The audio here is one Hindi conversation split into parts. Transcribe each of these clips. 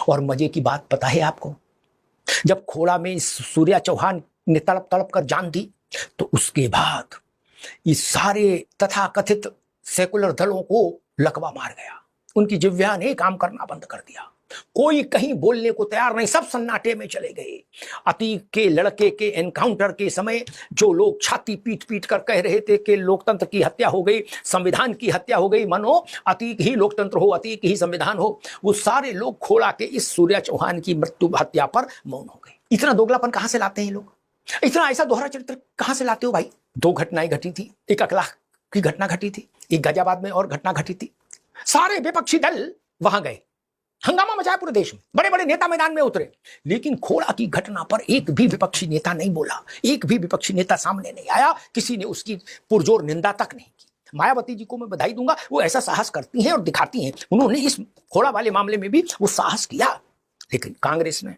और मजे की बात पता है आपको, जब खोड़ा में सूर्या चौहान ने तड़प तड़प कर जान दी तो उसके बाद ये सारे तथाकथित सेकुलर दलों को लकवा मार गया। उनकी जिह्वा ने काम करना बंद कर दिया, कोई कहीं बोलने को तैयार नहीं, सब सन्नाटे में चले गए। अतीक के लड़के के एनकाउंटर के समय जो लोग छाती पीट पीट कर कह रहे थे कि लोकतंत्र की हत्या हो गई, संविधान की हत्या हो गई, मनो अतीक ही लोकतंत्र हो, अतीक ही संविधान हो, वो सारे लोग खोड़ा के इस सूर्या चौहान की मृत्यु हत्या पर मौन हो गए। इतना दोगलापन कहां से लाते हैं लोग, इतना ऐसा दोहरा चरित्र कहां से लाते हो भाई? 2 घटनाएं घटी थी, एक अकलाह की घटना घटी थी, एक गाजियाबाद में और घटना घटी थी। सारे विपक्षी दल वहां गए, हंगामा मचाया पूरे देश में, बड़े बड़े नेता मैदान में उतरे, लेकिन खोड़ा की घटना पर एक भी विपक्षी नेता नहीं बोला, एक भी विपक्षी नेता सामने नहीं आया, किसी ने उसकी पुरजोर निंदा तक नहीं की। मायावती जी को मैं बधाई दूंगा, वो ऐसा साहस करती हैं और दिखाती हैं, उन्होंने इस खोड़ा वाले मामले में भी वो साहस किया। लेकिन कांग्रेस ने,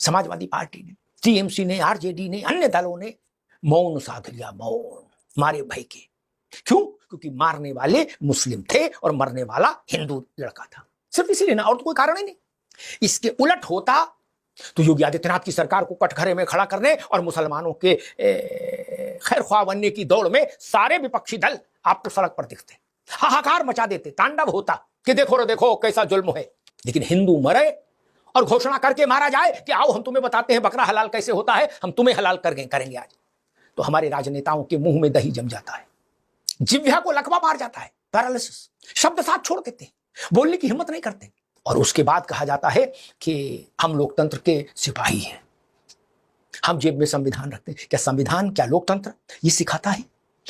समाजवादी पार्टी ने, टीएमसी ने, आरजेडी ने, अन्य दलों ने मौन साध लिया, मौन, मारे भय के। क्यों? क्योंकि मारने वाले मुस्लिम थे और मरने वाला हिंदू लड़का था, सिर्फ इसीलिए ना, और तो कोई कारण ही नहीं। इसके उलट होता तो योगी आदित्यनाथ की सरकार को कटघरे में खड़ा करने और मुसलमानों के खैर ख्वाह बनने की दौड़ में सारे विपक्षी दल आपको सड़क पर दिखते, हाहाकार मचा देते, तांडव होता कि देखो रे देखो कैसा जुल्म है। लेकिन हिंदू मरे और घोषणा करके मारा जाए कि आओ हम तुम्हें बताते हैं बकरा हलाल कैसे होता है, हम तुम्हें हलाल करेंगे आज, तो हमारे राजनेताओं के मुंह में दही जम जाता है, जिह्वा को लकवा मार जाता है, पैरालिसिस, शब्द साथ छोड़ देते हैं, बोलने की हिम्मत नहीं करते। और उसके बाद कहा जाता है कि हम लोकतंत्र के सिपाही हैं, हम जेब में संविधान रखते हैं। क्या संविधान, क्या लोकतंत्र ये सिखाता है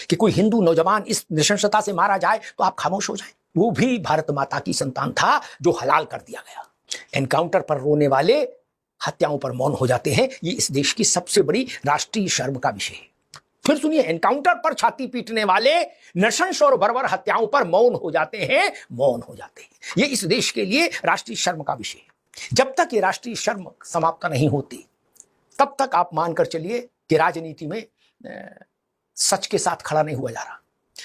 कि कोई हिंदू नौजवान इस नृशंसता से मारा जाए तो आप खामोश हो जाएं? वो भी भारत माता की संतान था जो हलाल कर दिया गया। एनकाउंटर पर रोने वाले हत्याओं पर मौन हो जाते हैं, ये इस देश की सबसे बड़ी राष्ट्रीय शर्म का विषय है। फिर सुनिए, एनकाउंटर पर छाती पीटने वाले नृशंस और बर्बर हत्याओं पर मौन हो जाते हैं, मौन हो जाते हैं। ये इस देश के लिए राष्ट्रीय शर्म का विषय है। जब तक ये राष्ट्रीय शर्म समाप्त नहीं होती तब तक आप मानकर चलिए कि राजनीति में सच के साथ खड़ा नहीं हुआ जा रहा,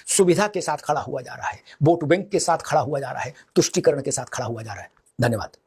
सुविधा के साथ खड़ा हुआ जा रहा है, वोट बैंक के साथ खड़ा हुआ जा रहा है, तुष्टीकरण के साथ खड़ा हुआ जा रहा है। धन्यवाद।